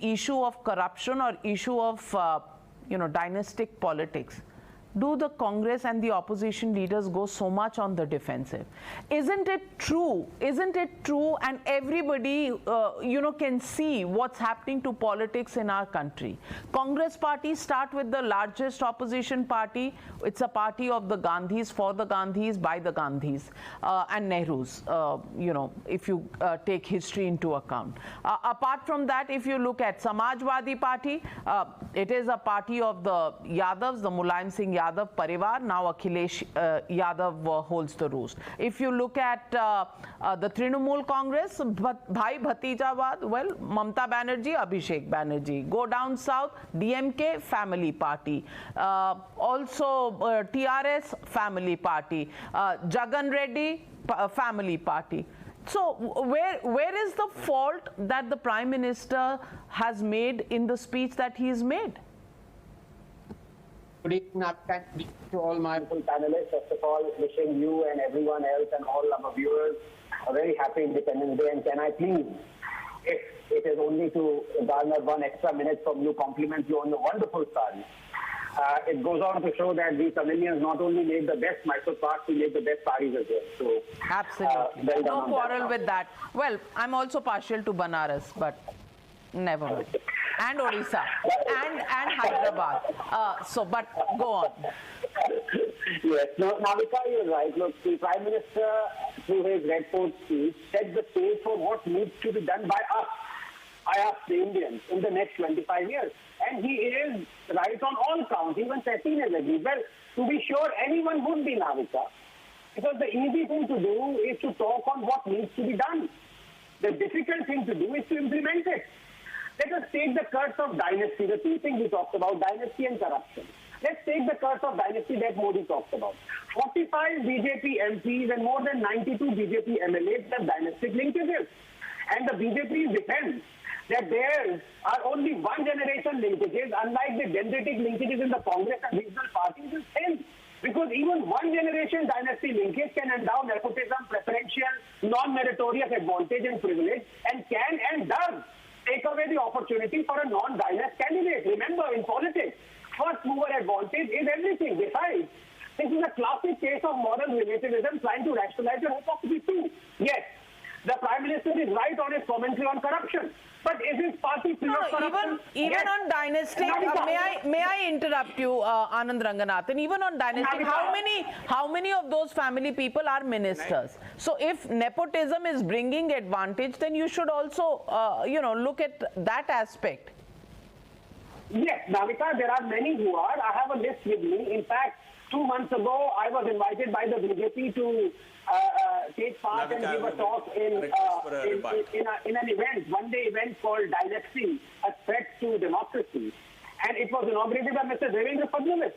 issue of corruption or issue of dynastic politics, do the Congress and the opposition leaders go so much on the defensive? Isn't it true? Isn't it true? And everybody, can see what's happening to politics in our country. Congress party start with the largest opposition party. It's a party of the Gandhis, for the Gandhis, by the Gandhis, and Nehrus, if you take history into account. Apart from that, if you look at Samajwadi Party, it is a party of the Yadavs, the Mulayam Singh Yadav Parivar. Now Akhilesh Yadav holds the roost. If you look at the Trinamool Congress, Bhai Bhatijawad, well, Mamata Banerjee, Abhishek Banerjee. Go down south, DMK, family party. Also TRS, family party. Jagan Reddy, family party. So where is the fault that the Prime Minister has made in the speech that he's made? Good evening, thank you to all my panelists. First of all, wishing you and everyone else and all our viewers a very happy Independence Day. And can I please, if it is only to garner 1 extra minute from you, compliment you on the wonderful sari. It goes on to show that we Tamilians not only make the best Mysore parts, we make the best saris as well. So, absolutely. Well no quarrel with that. Well, I'm also partial to Banaras, but never mind. And Odisha and Hyderabad. But go on. Yes, no, Navika, you're right. Look, the Prime Minister, through his Red Fort speech, set the stage for what needs to be done by us, the Indians, in the next 25 years. And he is right on all counts. Even Sachin has agreed. Well, to be sure, anyone would be, Navika, because the easy thing to do is to talk on what needs to be done. The difficult thing to do is to implement it. Let us take the curse of dynasty, the two things we talked about, dynasty and corruption. Let's take the curse of dynasty that Modi talked about. 45 BJP MPs and more than 92 BJP MLAs have dynastic linkages. And the BJP defends that there are only one generation linkages, unlike the genetic linkages in the Congress and regional parties is thin. Because even one generation dynasty linkage can endow nepotism, preferential, non-meritorious advantage and privilege, and can and does take away the opportunity for a non-dynasty candidate. Remember, in politics, first mover advantage is everything. Besides, this is a classic case of moral relativism trying to rationalize the hypocrisy. Yes, the Prime Minister is right on his commentary on corruption. But is his party free of corruption? Even yes. On dynasty, may I interrupt you, Aanadrangnathan? Even on dynasty, how many of those family people are ministers? So if nepotism is bringing advantage, then you should also, look at that aspect. Yes, Navika, there are many who are. I have a list with me. In fact, 2 months ago, I was invited by the BJP to take part and give a talk in an event, one-day event called Dynasty, a threat to democracy. And it was inaugurated by Mr. Devendra Fadnavis.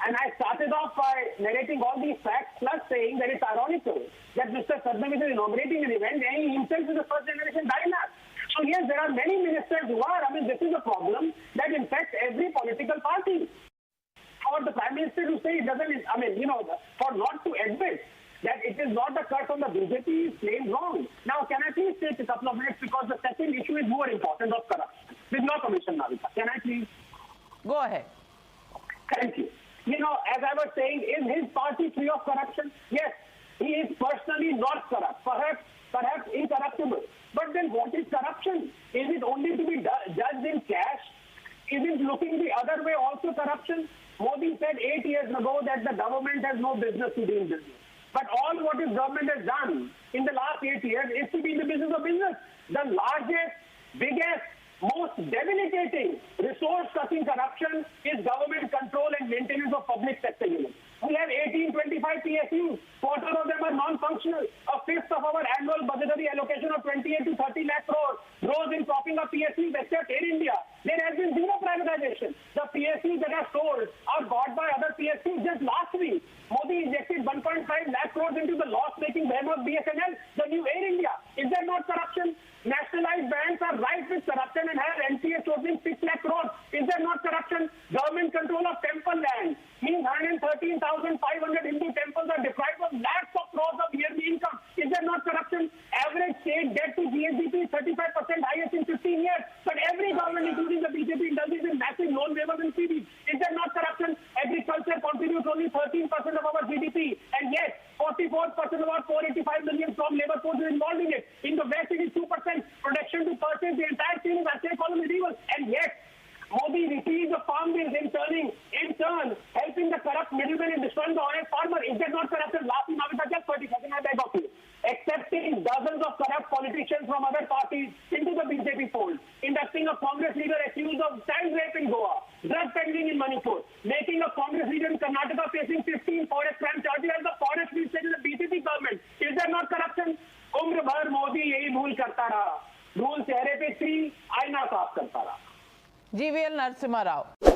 And I started off by narrating all these facts, plus saying that it's ironical that Mr. Fadnavis is inaugurating an event and he himself is a first-generation dynast. So yes, there are many ministers who are. I mean, this is a problem that infects every political party. For the Prime Minister to say it doesn't, for not to admit that it is not the curse on the BJP is plain wrong. Now, can I please take a couple of minutes because the second issue is more important of corruption. With no permission, Navika. Can I please? Go ahead. Thank you. As I was saying, is his party free of corruption? Yes. He is personally not corrupt, perhaps incorruptible. But then what is corruption? Is it only to be judged in cash? Is it looking the other way also corruption? Modi said 8 years ago that the government has no business to be in business. But all what his government has done in the last 8 years is to be in the business of business. The largest, biggest, most debilitating resource-cutting corruption is government control and maintenance of public sector units. We have 1825 PSUs. Quarter of them are non-functional. A fifth of our annual budgetary allocation of 28 to 30 lakh crores goes in propping up PSUs except Air India. There has been zero privatization. The PSUs that are sold are bought by other PSUs. Just last week, Modi injected 1.5 lakh crores into the loss-making behemoth BSNL, the new Air India. Is that not corruption? Nationalized banks are rife with corruption and have NPA totaling 6 lakh crores. Is that not corruption? Government control of temple land means 113,500 Hindu temples are deprived of lakhs of crores of yearly income. Is that not corruption? Average state debt to GSDP is 35% highest in 15 years. But every government including the BJP, indulges in massive loan waivers and CDs. Is that not corruption? Agriculture contributes only 13% of our GDP, and yet 44% of our 485 million from labor force is involved in it. In the West, it is 2%. Production to purchase, the entire thing is actually called medieval, and yet Modi repeats the farm bills in turn, helping the corrupt middlemen in destroying the honest farmer. Is that not corruption? Last in Navita, just 30 seconds, I beg of you. Accepting dozens of corrupt politicians from other parties into the BJP fold, inducting a Congress leader accused of child rape in Goa, drug peddling in Manipur, making a Congress leader in Karnataka facing 15 forest crime charges as the forest minister in the BJP government. Is that not corruption? उम्र भर मोदी यही भूल करता रहा, धूल चेहरे पे थी, आईना साफ करता रहा। GVL Narasimha Rao.